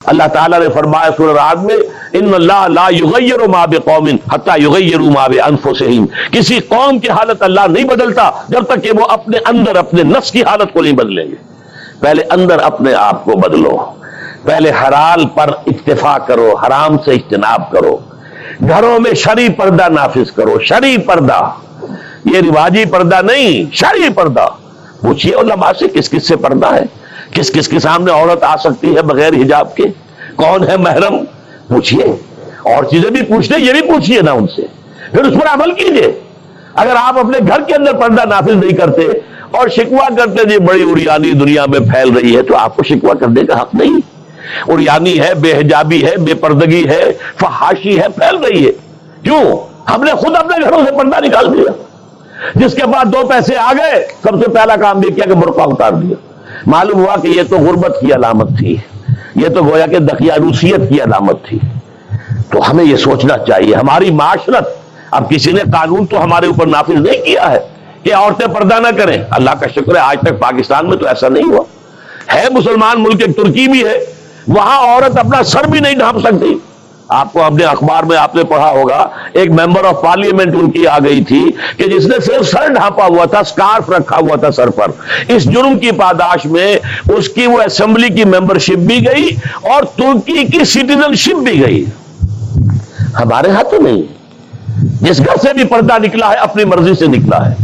اللہ تعالیٰ نے فرمایا سورہ رعد میں ان اللہ لا یغیر ما بقوم حتی یغیروا ما بانفسہم، کسی قوم کی حالت اللہ نہیں بدلتا جب تک کہ وہ اپنے اندر اپنے نفس کی حالت کو نہیں بدلیں گے۔ پہلے اندر اپنے آپ کو بدلو، پہلے حلال پر اکتفا کرو، حرام سے اجتناب کرو، گھروں میں شرعی پردہ نافذ کرو، شرعی پردہ، یہ رواجی پردہ نہیں، شرعی پردہ۔ پوچھئے علماء سے کس کس سے پردہ ہے، کس کس کے سامنے عورت آ سکتی ہے بغیر حجاب کے، کون ہے محرم، پوچھئے، اور چیزیں بھی پوچھ لیں، یہ بھی پوچھئے نا ان سے، پھر اس پر عمل کیجئے۔ اگر آپ اپنے گھر کے اندر پردہ نافذ نہیں کرتے اور شکوہ کرتے جی بڑی عریانی دنیا میں پھیل رہی ہے، تو آپ کو شکوہ کرنے کا حق نہیں۔ عریانی ہے، بے حجابی ہے، بے پردگی ہے، فحاشی ہے، پھیل رہی ہے، کیوں؟ ہم نے خود اپنے گھروں سے پردہ نکال دیا۔ جس کے بعد دو پیسے آ گئے، سب سے پہلا کام یہ کیا کہ برقع اتار دیا۔ معلوم ہوا کہ یہ تو غربت کی علامت تھی، یہ تو گویا کہ دقیانوسیت کی علامت تھی۔ تو ہمیں یہ سوچنا چاہیے، ہماری معاشرت، اب کسی نے قانون تو ہمارے اوپر نافذ نہیں کیا ہے کہ عورتیں پردہ نہ کریں، اللہ کا شکر ہے آج تک پاکستان میں تو ایسا نہیں ہوا ہے۔ مسلمان ملک ایک ترکی بھی ہے، وہاں عورت اپنا سر بھی نہیں ڈھانپ سکتی۔ آپ کو اپنے اخبار میں آپ نے پڑھا ہوگا، ایک ممبر آف پارلیمنٹ ان کی آ گئی تھی کہ جس نے صرف سر ڈھانپا ہوا تھا، سکارف رکھا ہوا تھا سر پر، اس جرم کی پاداش میں اس کی وہ اسمبلی کی ممبرشپ بھی گئی اور ترکی کی سٹیزن شپ بھی گئی۔ ہمارے ہاں تو نہیں، جس گھر سے بھی پردہ نکلا ہے اپنی مرضی سے نکلا ہے،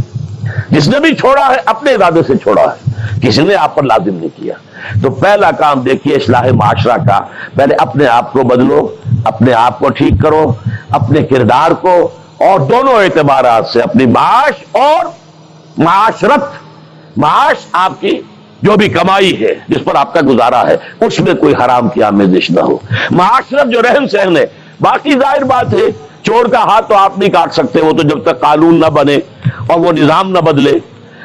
جس نے بھی چھوڑا ہے اپنے ارادے سے چھوڑا ہے، کسی نے آپ پر لازم نہیں کیا۔ تو پہلا کام دیکھیے اصلاح معاشرہ کا، پہلے اپنے آپ کو بدلو، اپنے آپ کو ٹھیک کرو، اپنے کردار کو، اور دونوں اعتبارات سے اپنی معاش اور معاشرت، معاش آپ کی جو بھی کمائی ہے جس پر آپ کا گزارا ہے اس میں کوئی حرام کی آمیزش نہ ہو، معاشرت جو رہن سہن ہے، باقی ظاہر بات ہے چور کا ہاتھ تو آپ نہیں کاٹ سکتے، وہ تو جب تک قانون نہ بنے اور وہ نظام نہ بدلے،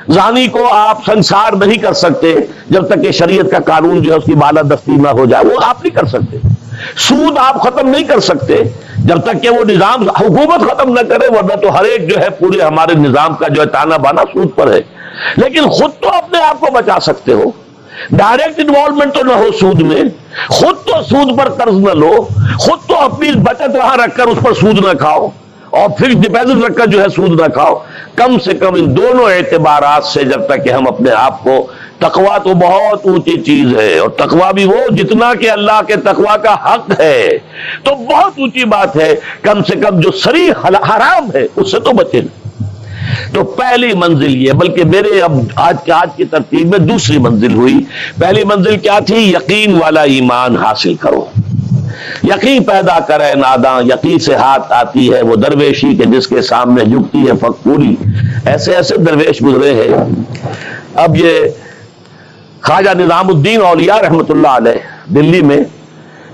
زانی کو آپ سنسار نہیں کر سکتے جب تک کہ شریعت کا قانون جو ہے اس کی بالادستی نہ ہو جائے، وہ آپ نہیں کر سکتے، سود آپ ختم نہیں کر سکتے جب تک کہ وہ نظام حکومت ختم نہ کرے، ورنہ تو ہر ایک جو ہے پورے ہمارے نظام کا جو ہے تانا بانا سود پر ہے۔ لیکن خود تو اپنے آپ کو بچا سکتے ہو، ڈائریکٹ انوالومنٹ تو نہ ہو سود میں، خود تو سود پر قرض نہ لو، خود تو اپنی بچت وہاں رکھ کر اس پر سود نہ کھاؤ، اور فکس ڈپازٹ رکھ کر جو ہے سود نہ کھاؤ۔ کم سے کم ان دونوں اعتبارات سے جب تک کہ ہم اپنے آپ کو، تقویٰ تو بہت اونچی چیز ہے، اور تقویٰ بھی وہ جتنا کہ اللہ کے تقویٰ کا حق ہے، تو بہت اونچی بات ہے، کم سے کم جو صریح حرام ہے اس سے تو بچے۔ تو پہلی منزل یہ، بلکہ میرے اب آج کی ترتیب میں دوسری منزل ہوئی۔ پہلی منزل کیا تھی؟ یقین والا ایمان حاصل کرو، یقین پیدا کرے ناداں، یقین سے ہاتھ آتی ہے وہ درویشی کے جس کے سامنے جھکتی ہے فقوری۔ ایسے ایسے درویش گزرے ہیں۔ اب یہ خواجہ نظام الدین اولیاء رحمۃ اللہ علیہ دلی میں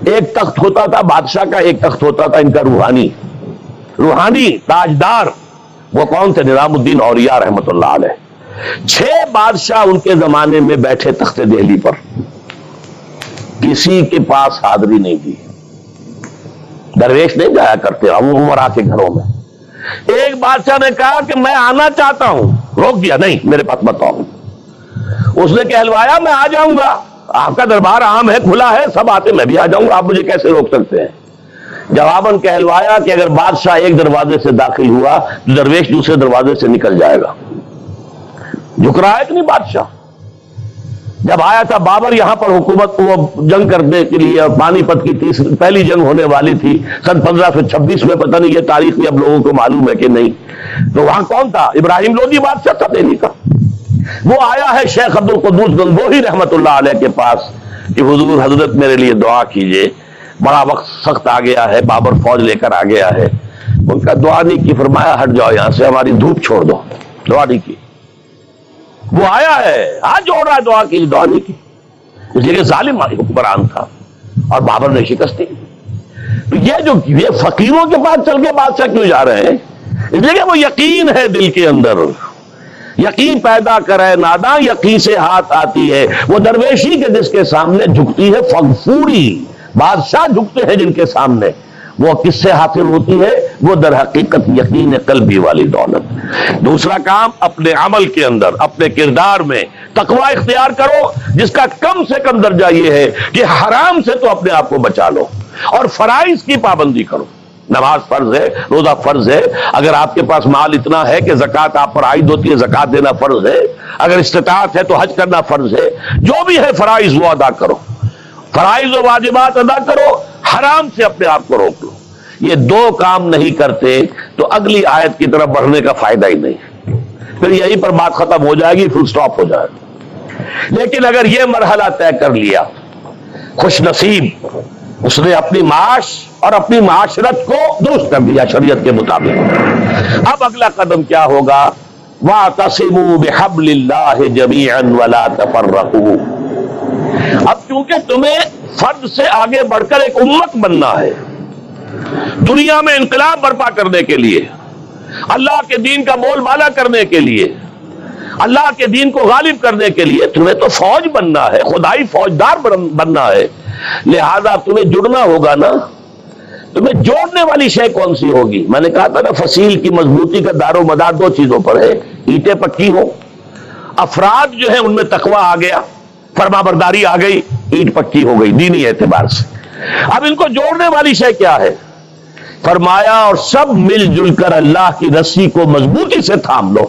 ایک تخت ہوتا تھا بادشاہ کا، ایک تخت ہوتا تھا ان کا روحانی تاجدار، وہ کون تھے؟ نظام الدین اولیاء رحمۃ اللہ علیہ۔ 6 بادشاہ ان کے زمانے میں بیٹھے تخت دہلی پر، کسی کے پاس حاضری نہیں دی، درویش نہیں جایا کرتے عمرا کے گھروں میں۔ ایک بادشاہ نے کہا کہ میں آنا چاہتا ہوں، روک دیا، نہیں میرے پاس مت آؤ۔ اس نے کہلوایا میں آ جاؤں گا، آپ کا دربار عام ہے، کھلا ہے، سب آتے، میں بھی آ جاؤں گا، آپ مجھے کیسے روک سکتے ہیں؟ جواباً کہلوایا کہ اگر بادشاہ ایک دروازے سے داخل ہوا تو درویش دوسرے دروازے سے نکل جائے گا۔ جھک رہا ہے کہ نہیں بادشاہ؟ جب آیا تھا بابر یہاں پر حکومت کو جنگ کرنے کے لیے، اور پانی پت کی پہلی جنگ ہونے والی تھی سن 1526 میں، پتہ نہیں یہ تاریخ بھی اب لوگوں کو معلوم ہے کہ نہیں، تو وہاں کون تھا؟ ابراہیم لودھی بادشاہ تھا دہلی کا۔ وہ آیا ہے شیخ عبد القدوس گنگوہی رحمۃ اللہ علیہ کے پاس کہ حضور حضرت میرے لیے دعا کیجئے، بڑا وقت سخت آ گیا ہے، بابر فوج لے کر آ گیا ہے۔ ان کا دعا نہیں کی، فرمایا ہٹ جاؤ یہاں سے، ہماری دھوپ چھوڑ دو، دعا نہیں کی۔ وہ آیا ہے، ہاتھ جوڑ رہا ہے، دعا کی، دعا نہیں کی، اس لیے کہ ظالم حکمران تھا اور بابر نے شکست دی۔ تو یہ فقیروں کے پاس چل کے بادشاہ کیوں جا رہے ہیں؟ اس لیے کہ وہ یقین ہے دل کے اندر، یقین پیدا کرے ناداں، یقین سے ہاتھ آتی ہے وہ درویشی کے جس کے سامنے جھکتی ہے فغفوری۔ بادشاہ جھکتے ہیں جن کے سامنے، وہ کس سے حاصل ہوتی ہے؟ وہ در حقیقت یقین قلبی والی دولت۔ دوسرا کام، اپنے عمل کے اندر، اپنے کردار میں تقوی اختیار کرو جس کا کم سے کم درجہ یہ ہے کہ حرام سے تو اپنے آپ کو بچا لو، اور فرائض کی پابندی کرو۔ نماز فرض ہے، روزہ فرض ہے، اگر آپ کے پاس مال اتنا ہے کہ زکوٰۃ آپ پر عائد ہوتی ہے، زکوٰۃ دینا فرض ہے، اگر استطاعت ہے تو حج کرنا فرض ہے، جو بھی ہے فرائض وہ ادا کرو، فرائض و واجبات ادا کرو، حرام سے اپنے آپ کو روک لو۔ یہ دو کام نہیں کرتے تو اگلی آیت کی طرف بڑھنے کا فائدہ ہی نہیں، پھر یہیں پر بات ختم ہو جائے گی، فل سٹاپ ہو جائے گا۔ لیکن اگر یہ مرحلہ طے کر لیا، خوش نصیب، اس نے اپنی معاش اور اپنی معاشرت کو درست کر دیا شریعت کے مطابق۔ اب اگلا قدم کیا ہوگا؟ وَاعْتَصِمُوا بِحَبْلِ اللَّهِ جَمِيعًا وَلَا تَفَرَّقُوا۔ اب چونکہ تمہیں فرد سے آگے بڑھ کر ایک امت بننا ہے، دنیا میں انقلاب برپا کرنے کے لیے، اللہ کے دین کا بول بالا کرنے کے لیے، اللہ کے دین کو غالب کرنے کے لیے تمہیں تو فوج بننا ہے، خدائی فوجدار بننا ہے، لہذا تمہیں جڑنا ہوگا نا۔ تمہیں جوڑنے والی شے کون سی ہوگی؟ میں نے کہا تھا نا، فصیل کی مضبوطی کا دار و مدار دو چیزوں پر ہے، اینٹیں پکی ہو، افراد جو ہیں ان میں تقوی آ گیا، فرما برداری آ گئی، اینٹ پکی ہو گئی دینی اعتبار سے۔ اب ان کو جوڑنے والی شے کیا ہے؟ فرمایا اور سب مل جل کر اللہ کی رسی کو مضبوطی سے تھام لو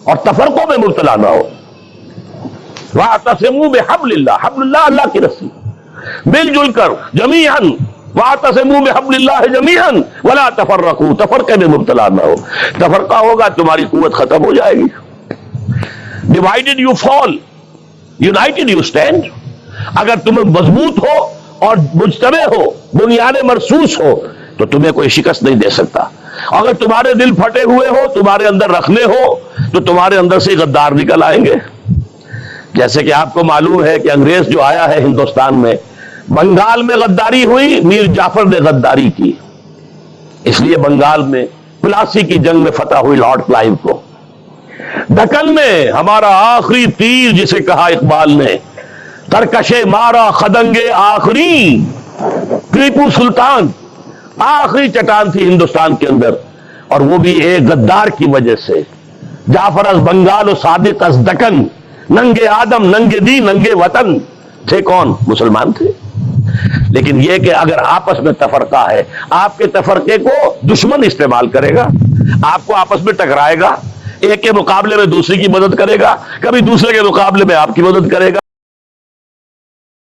اور تفرقوں میں مبتلا نہ ہو۔ وَاعْتَصِمُوا بِحَبْلِ اللَّهِ، حبل اللہ اللہ کی رسی، مل جل کر جمیعاً، وَاعْتَصِمُوا بِحَبْلِ اللَّهِ جَمِيعًا وَلَا تَفَرَّقُوا، تفرقے میں مبتلا نہ ہو۔ تفرقہ ہوگا تمہاری قوت ختم ہو جائے گی۔ Divided you fall, United you stand. اگر تم مضبوط ہو اور مجتمع ہو، بنیاد مرصوص ہو، تو تمہیں کوئی شکست نہیں دے سکتا۔ اگر تمہارے دل پھٹے ہوئے ہو، تمہارے اندر رکھنے ہو، تو تمہارے اندر سے غدار نکل آئیں گے۔ جیسے کہ آپ کو معلوم ہے کہ انگریز جو آیا ہے ہندوستان میں، بنگال میں غداری ہوئی، میر جعفر نے غداری کی، اس لیے بنگال میں پلاسی کی جنگ میں فتح ہوئی لارڈ کلائیو کو۔ دکن میں ہمارا آخری تیر جسے کہا اقبال نے، ترکشے مارا خدنگ آخری، ٹیپو سلطان آخری چٹان تھی ہندوستان کے اندر، اور وہ بھی ایک غدار کی وجہ سے۔ جعفر از بنگال و صادق از دکن، ننگے آدم ننگے دی ننگے وطن، تھے کون؟ مسلمان تھے۔ لیکن یہ کہ اگر آپس میں تفرقہ ہے، آپ کے تفرقے کو دشمن استعمال کرے گا، آپ کو آپس میں ٹکرائے گا، ایک کے مقابلے میں دوسری کی مدد کرے گا، کبھی دوسرے کے مقابلے میں آپ کی مدد کرے گا۔